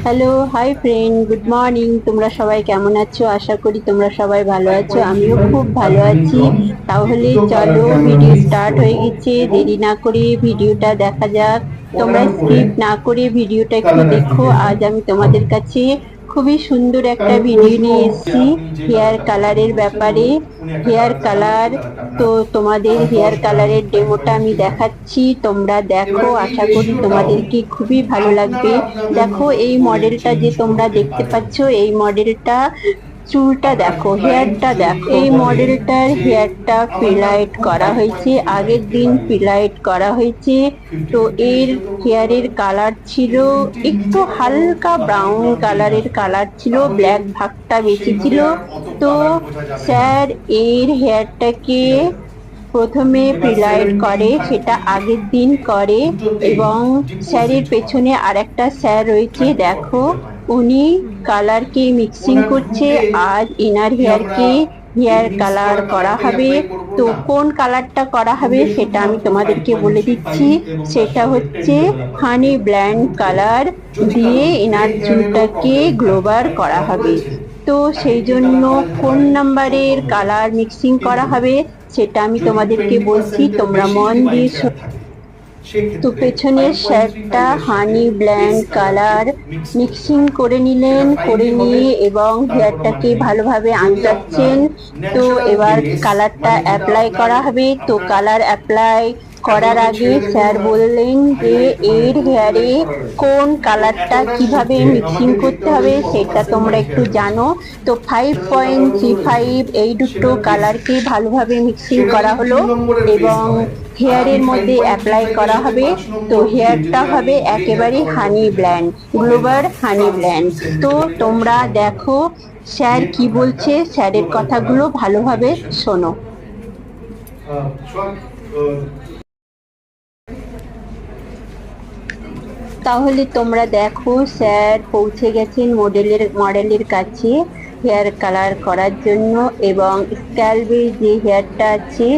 Hello, hi friend, good morning. তোমরা সবাই কেমন আছো? আশা করি তোমরা সবাই ভালো আছো। আমিও খুব ভালো আছি। তাহলে চলো, ভিডিও স্টার্ট হয়ে গেছে। দেরি না করে ভিডিওটা দেখা যাক। তোমরা স্কিপ না করে ভিডিওটা একটু দেখো। আজ আমি তোমাদের কাছে খুবই সুন্দর একটা ভিডিও নিয়ে এসেছি হেয়ার কালারের ব্যাপারে। হেয়ার কালার, তো তোমাদের হেয়ার কালারের ডেমোটা আমি দেখাচ্ছি, তোমরা দেখো। আশা করি তোমাদেরকে খুবই ভালো লাগবে। দেখো, এই মডেলটা যে তোমরা দেখতে পাচ্ছ, এই মডেলটা চুলটা দেখো, হেয়ারটা দেখো। এই মডেলটার হেয়ারটা ফিলাইট করা হয়েছে, আগের দিন ফিলাইট করা হয়েছে। তো এর হেয়ারের কালার ছিল একটু হালকা ব্রাউন কালারের কালার ছিল, ব্ল্যাক ভাগটা বেশি ছিল। তো স্যার এর হেয়ারটাকে প্রথমে ফিলাইট করে, সেটা আগের দিন করে। এবং স্যারের পেছনে আরেকটা স্যার রয়েছে, দেখো, উনি কালারকে মিক্সিং করছে। আজ ইনার হেয়ারকে হেয়ার কালার করা হবে। তো কোন কালারটা করা হবে সেটা আমি তোমাদেরকে বলে দিচ্ছি। সেটা হচ্ছে হানি ব্ল্যান্ড কালার দিয়ে ইনার চুলটাকে গ্লোবার করা হবে। তো সেই জন্য কোন নাম্বারের কালার মিক্সিং করা হবে সেটা আমি তোমাদেরকে বলছি, তোমরা মন দিয়ে। তো পেছনের শার্টটা হানি ব্ল্যান্ড কালার মিক্সিং করে নিলেন, করে নিয়ে এবং হেয়ারটাকে ভালোভাবে আঁচড়াচ্ছেন। তো এবার কালারটা অ্যাপ্লাই করা হবে। তো কালার অ্যাপ্লাই করার আগে স্যার বললেন যে এর হেয়ারে কোন কালারটা কিভাবে মিক্সিং করতে হবে সেটা তোমরা একটু জানো। তো 5.35 এই দুটো কালারকে ভালোভাবে মিক্সিং করা হলো এবং হেয়ারের মধ্যে অ্যাপ্লাই করা হবে। তো হেয়ারটা হবে একেবারে হানি ব্ল্যান্ড, গ্লোবার হানি ব্ল্যান্ড। তো তোমরা দেখো স্যার কি বলছে, স্যারের কথাগুলো ভালোভাবে শোনো। তাহলে তোমরা দেখো, স্যার পৌঁছে গেছেন মডেলের কাছে হেয়ার কালার করার জন্য। এবং স্ক্যাল্পে যে হেয়ারটা আছে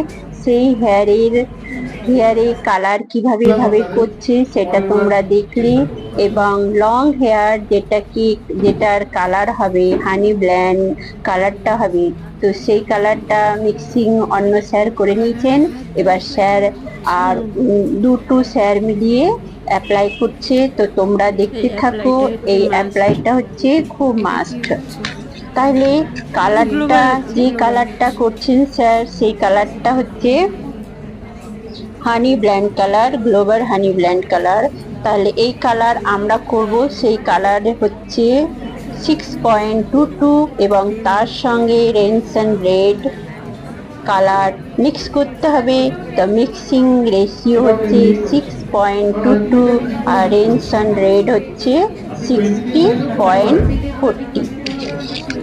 সেই হেয়ারে কালার কিভাবে করছে সেটা তোমরা দেখলে। এবং লং হেয়ার যেটার কালার হবে হানি ব্ল্যান্ড কালারটা হবে, তো সেই কালারটা মিক্সিং অন্য স্যার করে নিয়েছেন। এবার স্যার আর দুটো স্যার মিলিয়ে অ্যাপ্লাই করছে। তো তোমরা দেখতে থাকো, এই অ্যাপ্লাইটা হচ্ছে খুব মাস্ট। তাহলে যে কালারটা করছেন স্যার, সেই কালারটা হচ্ছে হানি ব্ল্যান্ড কালার, গ্লোবাল হানি ব্ল্যান্ড কালার। তাহলে এই কালার আমরা করব, সেই কালার হচ্ছে 6.22 এবং তার সঙ্গে রেনসন রেড কালার মিক্স করতে হবে। তো মিক্সিং রেশিও হচ্ছে 6.22 আর রেনসন রেড হচ্ছে 60.40।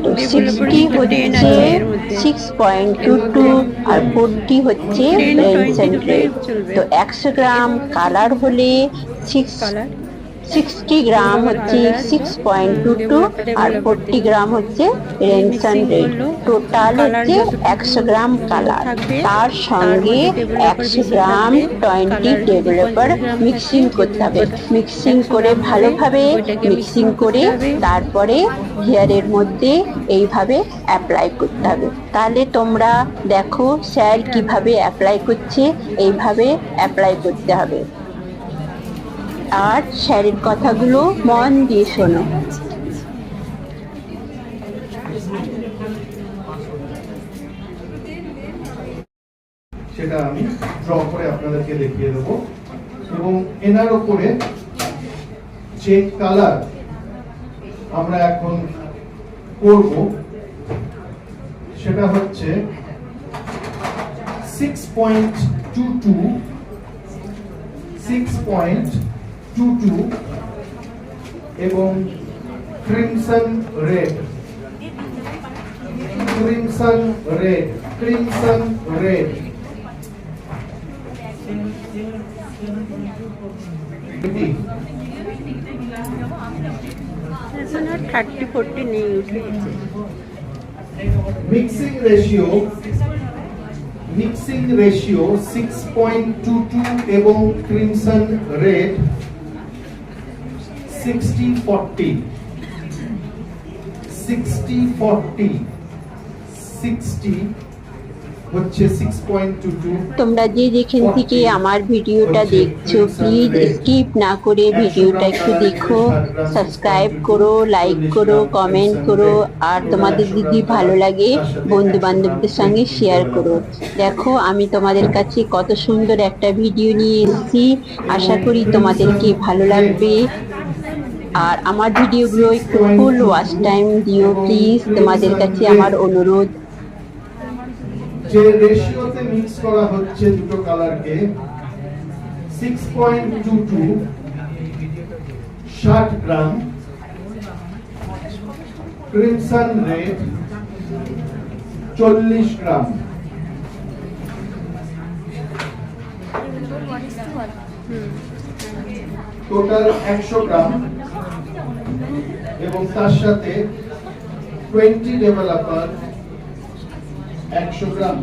তো 60 হচ্ছে 6.22 আর 40 হচ্ছে রেনসন রেড। তো 100 গ্রাম কালার হলে 60 গ্রাম হচ্ছে 6.22 আর 40 গ্রাম হচ্ছে রেনসন রেড। টোটাল হচ্ছে 100 গ্রাম কালার, তার সঙ্গে 100 গ্রাম 20 ডেভেলপার মিক্সিং করতে হবে। মিক্সিং করে ভালোভাবে মিক্সিং করে তারপরে হেয়ারের মধ্যে এইভাবে অ্যাপ্লাই করতে হবে। তাহলে তোমরা দেখো স্যার কিভাবে অ্যাপ্লাই করছে, এইভাবে অ্যাপ্লাই করতে হবে। আর স্যারের কথাগুলো মন দিয়ে শোনো। সেটা আমি ড্র করে আপনাদেরকে দেখিয়ে দেবো। এবং এনার উপরে যে কালার আমরা এখন করব সেটা হচ্ছে 6.22 এবং ক্রিমসন রেড। এখন আর 30-40 নেই, উঠে গেছে। মিক্সিং রেশিও 6.22 এবং ক্রিমসন রেড 60-40, 60-40, 60 হচ্ছে 6.22, তোমরা যে যেখান থেকে আমার ভিডিওটা দেখছো প্লিজ স্কিপ না করে ভিডিওটা একটু দেখো, সাবস্ক্রাইব করো, লাইক করো, কমেন্ট করো, আর তোমাদের যদি ভালো লাগে বন্ধু বান্ধবদের সঙ্গে শেয়ার করো। দেখো আমি তোমাদের কাছে কত সুন্দর একটা ভিডিও নিয়ে এসেছি, আশা করি তোমাদেরকে ভালো লাগবে। আর আমার ভিডিওগুলো একটু ফুল ওয়াচ টাইম দিও প্লিজ, তোমাদের কাছে আমার অনুরোধ। যে রেশিওতে মিক্স করা হচ্ছে দুটো কালারকে, 6.22 60 গ্রাম ক্রিমসন রেড, 40 গ্রাম, টোটাল 100 গ্রাম, এবং তার সাথে 20 ডেভেলপার 100 গ্রাম।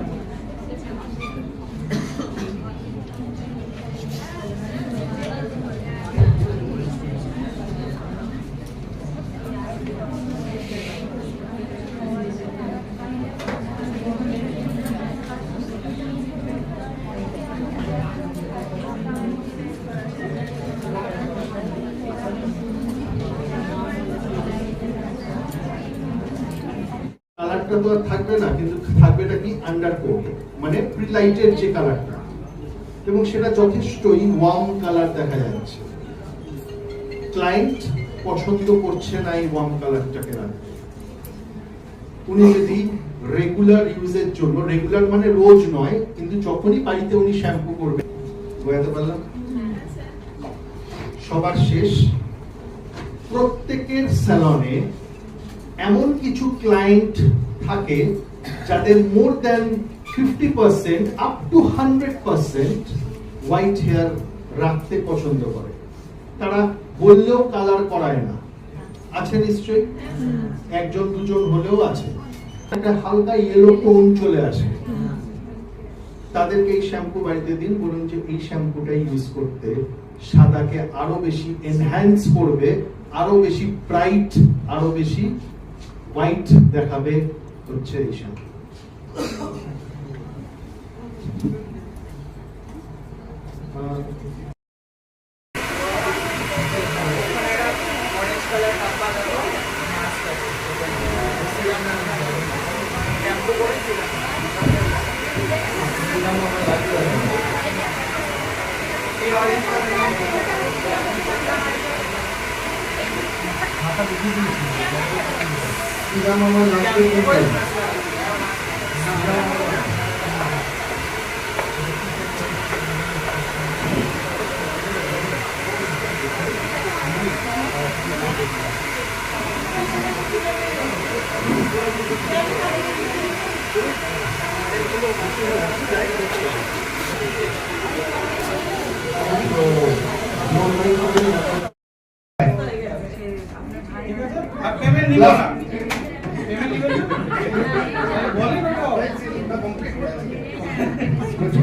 কালারটা তো আর থাকবে না, কিন্তু থাকবেটা কি আন্ডারকোট, মানে প্রিলাইটের যে কালারটা, এবং সেটা যথেষ্টই ওয়ার্ম কালার দেখা যাচ্ছে। ক্লায়েন্ট পছন্দ করছে না এই ওয়ার্ম কালারটাকে না। উনি যদি রেগুলার ইউজের জন্য, রেগুলার মানে রোজ নয়, কিন্তু যখনই বাড়িতে উনি শ্যাম্পু করবেন, বোঝাতে পারলাম? সবার শেষ, প্রত্যেকের স্যালনে এমন কিছু ক্লায়েন্ট থাকে যাদের more than 50% up to 100% white hair রাখতে পছন্দ করে। তারা বললেও কালার করায় না, আছে নিশ্চয়ই, একজন দুজন হলেও আছে। একটা হালকা ইয়েলো টোন চলে আসে, তাদেরকে এই শ্যাম্পু বাড়িতে দিন, বলুন যে এই শ্যাম্পুটা ইউজ করতে সাদাকে আরো বেশি এনহ্যান্স করবে, আরো বেশি ব্রাইট, আরো বেশি হোয়াইট দেখাবে হচ্ছে এই শ্যাম্পু।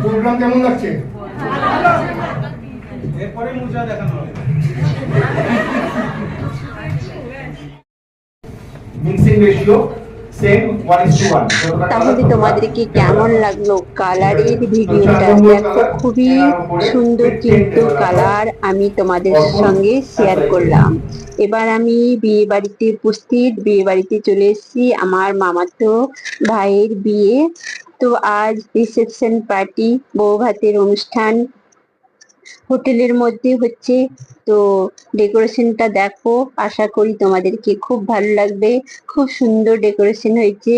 প্রোগ্রাম কেমন লাগছে? এরপরে মুজা দেখানো হবে। Mixing ratio same 1:1। তাহলে তোমাদেরকে কেমন লাগলো কালারের ভিডিওটা? দেখো খুবই সুন্দর কিন্তু কালার আমি তোমাদের সঙ্গে শেয়ার করলাম। এবার আমি বিয়ে বাড়িতে উপস্থিত, বিয়ে বাড়িতে চলে এসেছি, আমার মামাতো ভাইয়ের বিয়ে। তো আজ রিসেপশন পার্টি, বউ ভাতের অনুষ্ঠান হোটেলের মধ্যে হচ্ছে। তো ডেকোরেশনটা দেখো, আশা করি তোমাদেরকে খুব ভালো লাগবে, খুব সুন্দর ডেকোরেশন হয়েছে।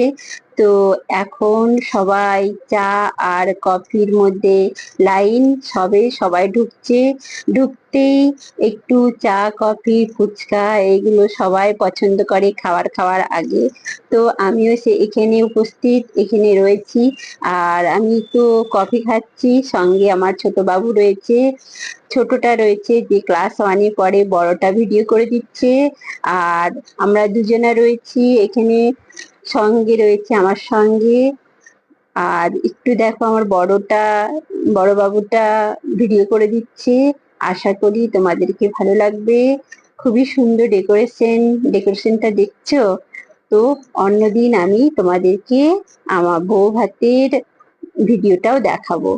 তো এখন সবাই চা আর কফির মধ্যে লাইন, সবাই ঢুকছে। ঢুকতেই একটু চা কফি ফুচকা এগুলো সবাই পছন্দ করে খাওয়ার আগে। তো আমিও এখানে উপস্থিত, এখানে রয়েছি। আর আমি তো কফি খাচ্ছি, সঙ্গে আমার ছোট বাবু রয়েছে, ছোটটা রয়েছে যে ক্লাস 1-এ পড়ে, বড়টা ভিডিও করে দিচ্ছে। আর আমরা দুজনা রয়েছি এখানে, সঙ্গে রয়েছে আমার সঙ্গে। আর একটু দেখো আমার বড় বাবুটা ভিডিও করে দিচ্ছে। আশা করি তোমাদেরকে ভালো লাগবে। খুবই সুন্দর ডেকোরেশনটা দেখছো? তো অন্যদিন আমি তোমাদেরকে আমার বউ ভাতের ভিডিওটাও দেখাবো।